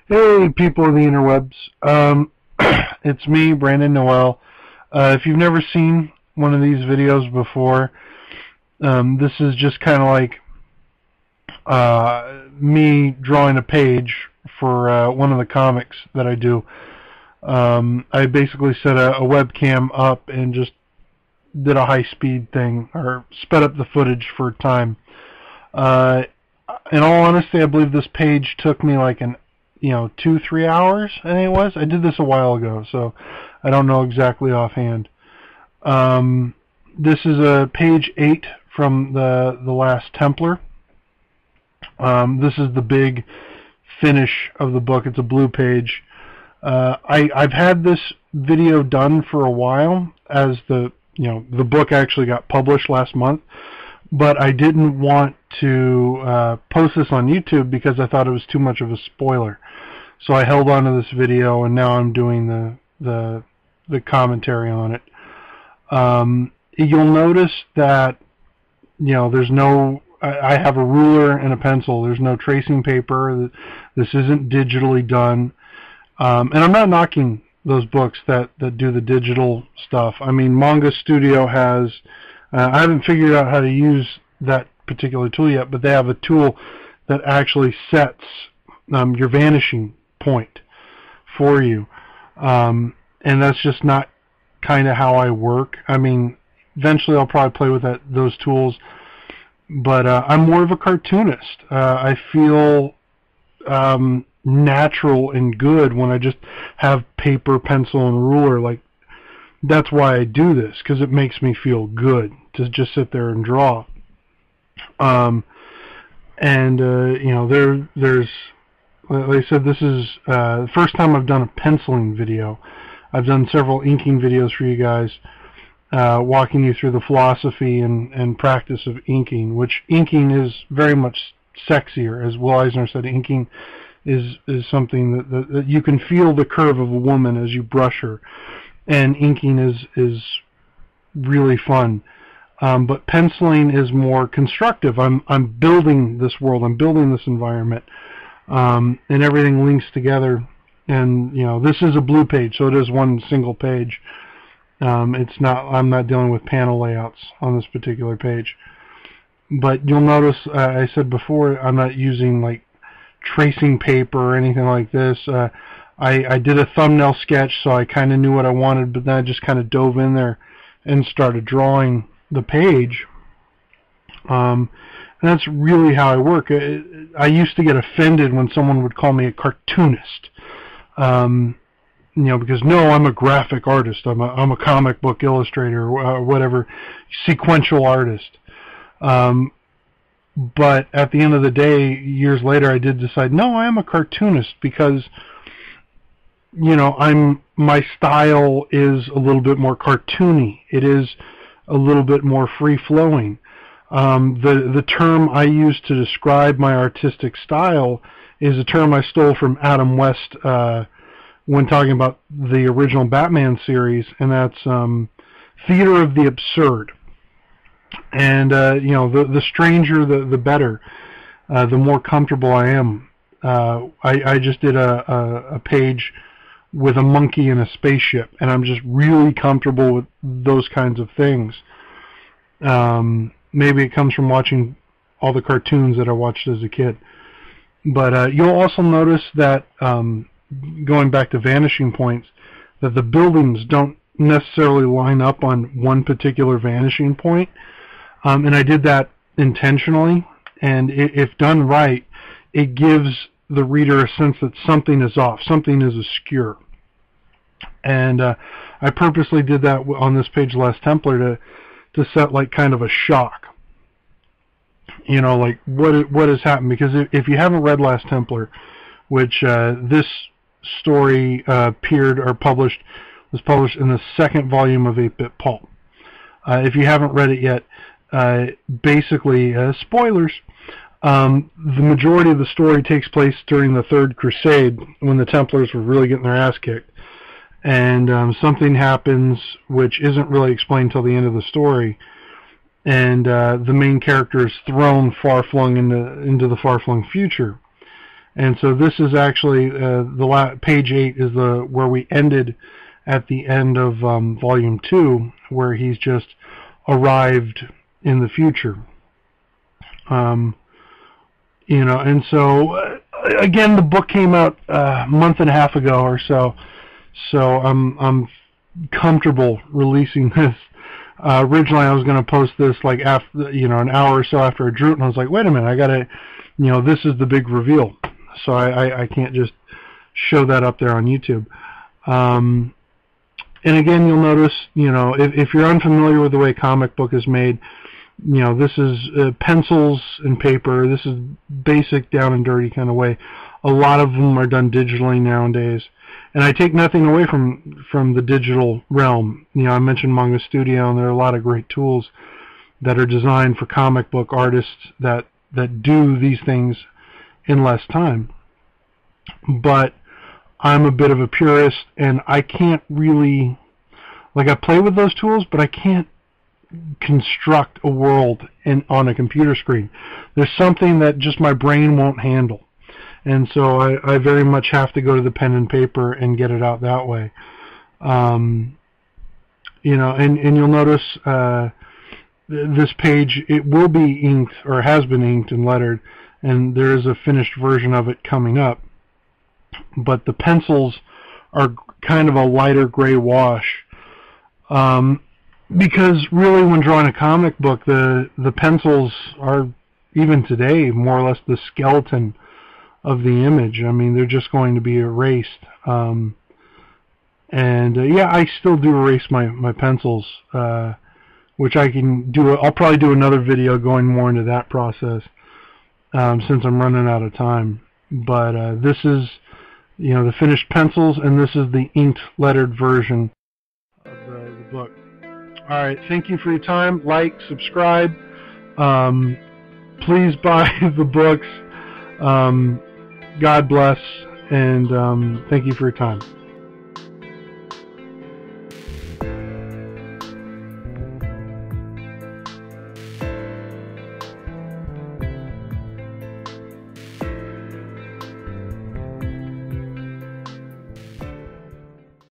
Hey, people of the interwebs. It's me, Brandon Noel. If you've never seen one of these videos before, this is just kind of like me drawing a page for one of the comics that I do. I basically set a webcam up and just did a high-speed thing, or sped up the footage for time. In all honesty, I believe this page took me like 2-3 hours, I think it was. I did this a while ago, so I don't know exactly offhand. This is a page 8 from the last Templar. This is the big finish of the book. It's a blue page. I've had this video done for a while, as the book actually got published last month, but I didn't want to post this on YouTube because I thought it was too much of a spoiler. So I held on to this video, and now I'm doing the commentary on it. You'll notice that there's no. I have a ruler and a pencil. There's no tracing paper. This isn't digitally done, and I'm not knocking those books that do the digital stuff. I mean, Manga Studio has. I haven't figured out how to use that particular tool yet, but they have a tool that actually sets your vanishing point for you, and that's just not kind of how I work. I mean, eventually I'll probably play with those tools, but I'm more of a cartoonist. I feel natural and good when I just have paper, pencil, and ruler. Like, that's why I do this, because it makes me feel good to just sit there and draw. There's, like I said, this is the first time I've done a penciling video. I've done several inking videos for you guys, walking you through the philosophy and practice of inking, which inking is very much sexier. As Will Eisner said, inking is something that you can feel the curve of a woman as you brush her, and inking is really fun. But penciling is more constructive. I'm building this world. I'm building this environment, and everything links together. And this is a blue page, so it is one single page. It's not. I'm not dealing with panel layouts on this particular page. But you'll notice, I said before, I'm not using like tracing paper or anything like this. I did a thumbnail sketch, so I kind of knew what I wanted, but then I just kind of dove in there and started drawing the page. And that's really how I work. I used to get offended when someone would call me a cartoonist, because no, I'm a graphic artist. I'm a comic book illustrator, or whatever, sequential artist. But at the end of the day, years later, I did decide, no, I am a cartoonist, because my style is a little bit more cartoony. It is a little bit more free-flowing. The term I use to describe my artistic style is a term I stole from Adam West when talking about the original Batman series, and that's theater of the absurd. And the stranger, the better, the more comfortable I am. I just did a page with a monkey in a spaceship, and I'm just really comfortable with those kinds of things. Maybe it comes from watching all the cartoons that I watched as a kid. But you'll also notice that, going back to vanishing points, that the buildings don't necessarily line up on one particular vanishing point. And I did that intentionally, and if done right, it gives the reader a sense that something is off, something is askew. And I purposely did that on this page, Last Templar, to set like kind of a shock. Like what has happened? Because if you haven't read Last Templar, which this story was published in the second volume of 8-Bit Pulp. If you haven't read it yet, basically, spoilers. The majority of the story takes place during the Third Crusade, when the Templars were really getting their ass kicked. And something happens which isn't really explained till the end of the story, and the main character is thrown far-flung into the far-flung future. And so this is actually page 8 is where we ended at the end of volume 2, where he's just arrived in the future. You know, and so again, the book came out a month and a half ago or so. So I'm comfortable releasing this. Originally, I was going to post this like after, you know, an hour or so after I drew it, and I was like, wait a minute, I gotta, you know, this is the big reveal, so I can't just show that up there on YouTube. And again, you'll notice, you know, if you're unfamiliar with the way comic book is made, you know, this is pencils and paper. This is basic, down and dirty kind of way. A lot of them are done digitally nowadays. And I take nothing away from the digital realm. You know, I mentioned Manga Studio, and there are a lot of great tools that are designed for comic book artists that do these things in less time. But I'm a bit of a purist, and I can't really, like, I play with those tools, but I can't construct a world on a computer screen. There's something that just my brain won't handle. And so I very much have to go to the pen and paper and get it out that way. You know, and you'll notice this page, it will be inked, or has been inked and lettered, and there is a finished version of it coming up. But the pencils are kind of a lighter gray wash. Because really, when drawing a comic book, the pencils are, even today, more or less the skeleton of the image. I mean, they're just going to be erased. Yeah, I still do erase my pencils, which I can do. I'll probably do another video going more into that process, since I'm running out of time. But this is, you know, the finished pencils, and this is the inked lettered version of the book. All right, thank you for your time. Like, subscribe. Please buy the books. God bless, and thank you for your time.